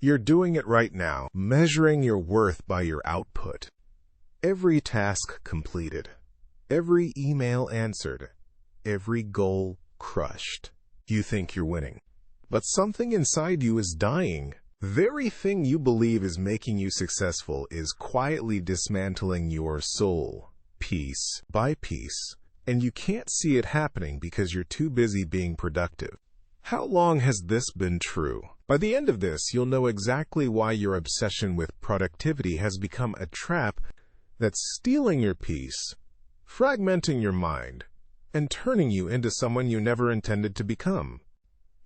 You're doing it right now, measuring your worth by your output. Every task completed, every email answered, every goal crushed. You think you're winning, but something inside you is dying. The very thing you believe is making you successful is quietly dismantling your soul, piece by piece, and you can't see it happening because you're too busy being productive. How long has this been true? By the end of this, you'll know exactly why your obsession with productivity has become a trap that's stealing your peace, fragmenting your mind, and turning you into someone you never intended to become.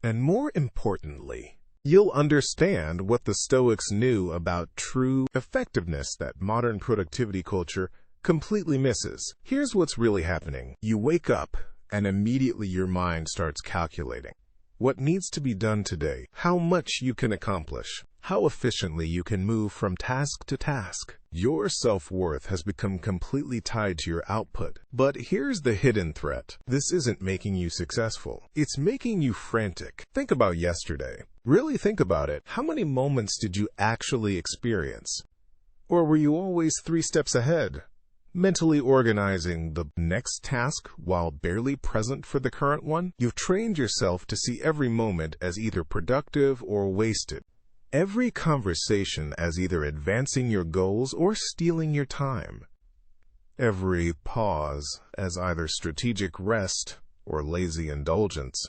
And more importantly, you'll understand what the Stoics knew about true effectiveness that modern productivity culture completely misses. Here's what's really happening. You wake up, and immediately your mind starts calculating what needs to be done today, how much you can accomplish, how efficiently you can move from task to task. Your self-worth has become completely tied to your output. But here's the hidden threat. This isn't making you successful. It's making you frantic. Think about yesterday. Really think about it. How many moments did you actually experience? Or were you always 3 steps ahead, mentally organizing the next task while barely present for the current one? You've trained yourself to see every moment as either productive or wasted, every conversation as either advancing your goals or stealing your time, every pause as either strategic rest or lazy indulgence.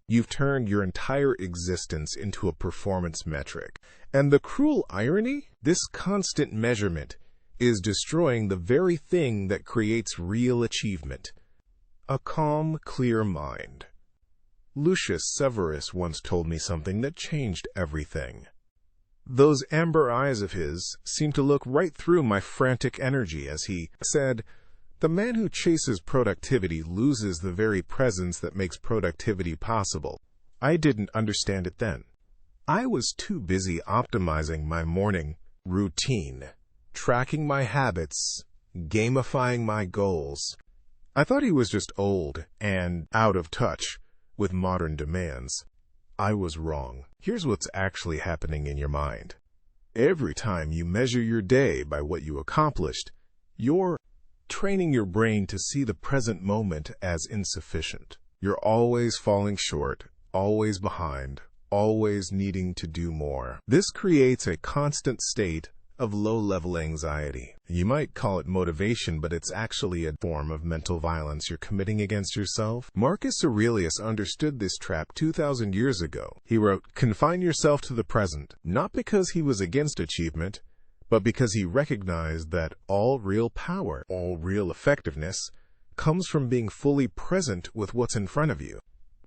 You've turned your entire existence into a performance metric. And the cruel irony? This constant measurement is destroying the very thing that creates real achievement: a calm, clear mind. Lucius Severus once told me something that changed everything. Those amber eyes of his seemed to look right through my frantic energy as he said, "The man who chases productivity loses the very presence that makes productivity possible." I didn't understand it then. I was too busy optimizing my morning routine, tracking my habits, gamifying my goals. I thought he was just old and out of touch with modern demands. I was wrong. Here's what's actually happening in your mind. Every time you measure your day by what you accomplished, you're training your brain to see the present moment as insufficient. You're always falling short, always behind, always needing to do more. This creates a constant state of low-level anxiety. You might call it motivation, but it's actually a form of mental violence you're committing against yourself. Marcus Aurelius understood this trap 2,000 years ago. He wrote, "Confine yourself to the present," not because he was against achievement, but because he recognized that all real power, all real effectiveness, comes from being fully present with what's in front of you.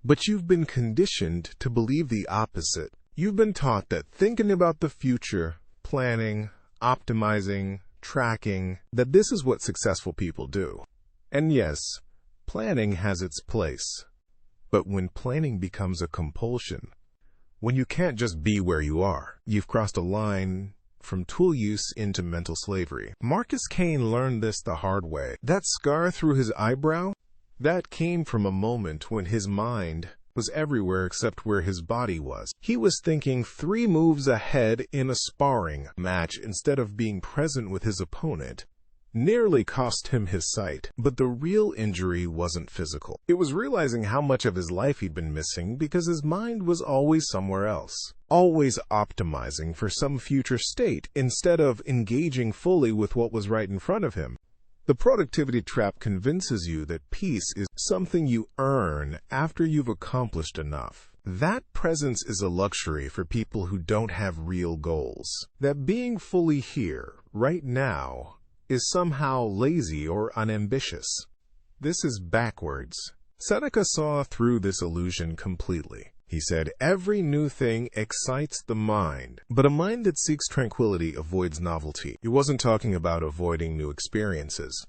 But you've been conditioned to believe the opposite. You've been taught that thinking about the future, planning, optimizing, tracking, that this is what successful people do. And yes, planning has its place. But when planning becomes a compulsion, when you can't just be where you are, you've crossed a line from tool use into mental slavery. Marcus Kane learned this the hard way. That scar through his eyebrow, that came from a moment when his mind was everywhere except where his body was. He was thinking 3 moves ahead in a sparring match instead of being present with his opponent. Nearly cost him his sight. But the real injury wasn't physical. It was realizing how much of his life he'd been missing because his mind was always somewhere else, always optimizing for some future state instead of engaging fully with what was right in front of him. The productivity trap convinces you that peace is something you earn after you've accomplished enough. That presence is a luxury for people who don't have real goals. That being fully here, right now, is somehow lazy or unambitious. This is backwards. Seneca saw through this illusion completely. He said, "Every new thing excites the mind, but a mind that seeks tranquility avoids novelty." He wasn't talking about avoiding new experiences.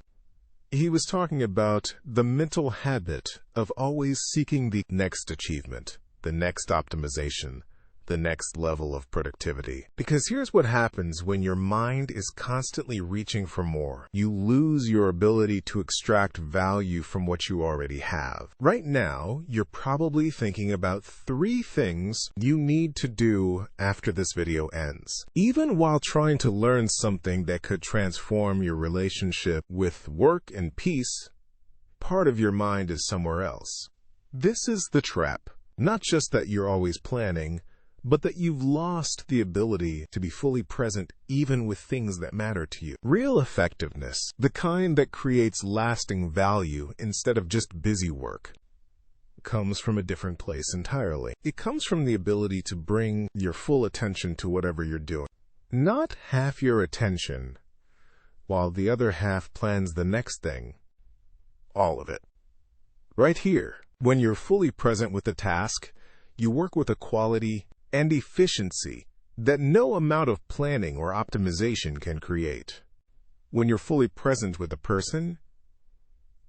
He was talking about the mental habit of always seeking the next achievement, the next optimization, the next level of productivity. Because here's what happens when your mind is constantly reaching for more. You lose your ability to extract value from what you already have. Right now, you're probably thinking about 3 things you need to do after this video ends. Even while trying to learn something that could transform your relationship with work and peace, part of your mind is somewhere else. This is the trap. Not just that you're always planning, but that you've lost the ability to be fully present even with things that matter to you. Real effectiveness, the kind that creates lasting value instead of just busy work, comes from a different place entirely. It comes from the ability to bring your full attention to whatever you're doing. Not half your attention, while the other half plans the next thing. All of it. Right here, when you're fully present with the task, you work with a quality and efficiency that no amount of planning or optimization can create. When you're fully present with a person,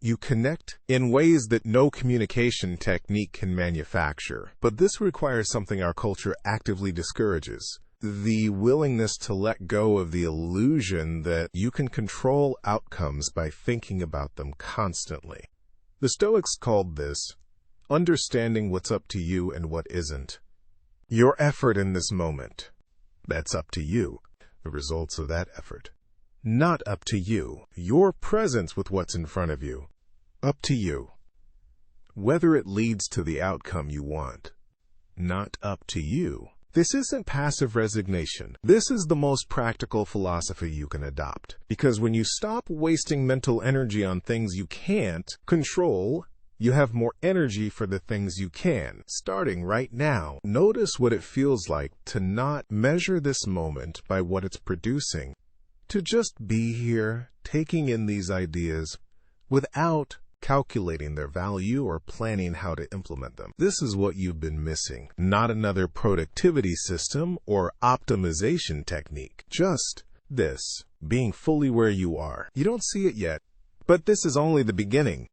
you connect in ways that no communication technique can manufacture. But this requires something our culture actively discourages: the willingness to let go of the illusion that you can control outcomes by thinking about them constantly. The Stoics called this understanding what's up to you and what isn't. Your effort in this moment, that's up to you. The results of that effort, not up to you. Your presence with what's in front of you, up to you. Whether it leads to the outcome you want, not up to you. This isn't passive resignation. This is the most practical philosophy you can adopt. Because when you stop wasting mental energy on things you can't control, you have more energy for the things you can. Starting right now, notice what it feels like to not measure this moment by what it's producing. To just be here, taking in these ideas, without calculating their value or planning how to implement them. This is what you've been missing. Not another productivity system or optimization technique. Just this, being fully where you are. You don't see it yet, but this is only the beginning.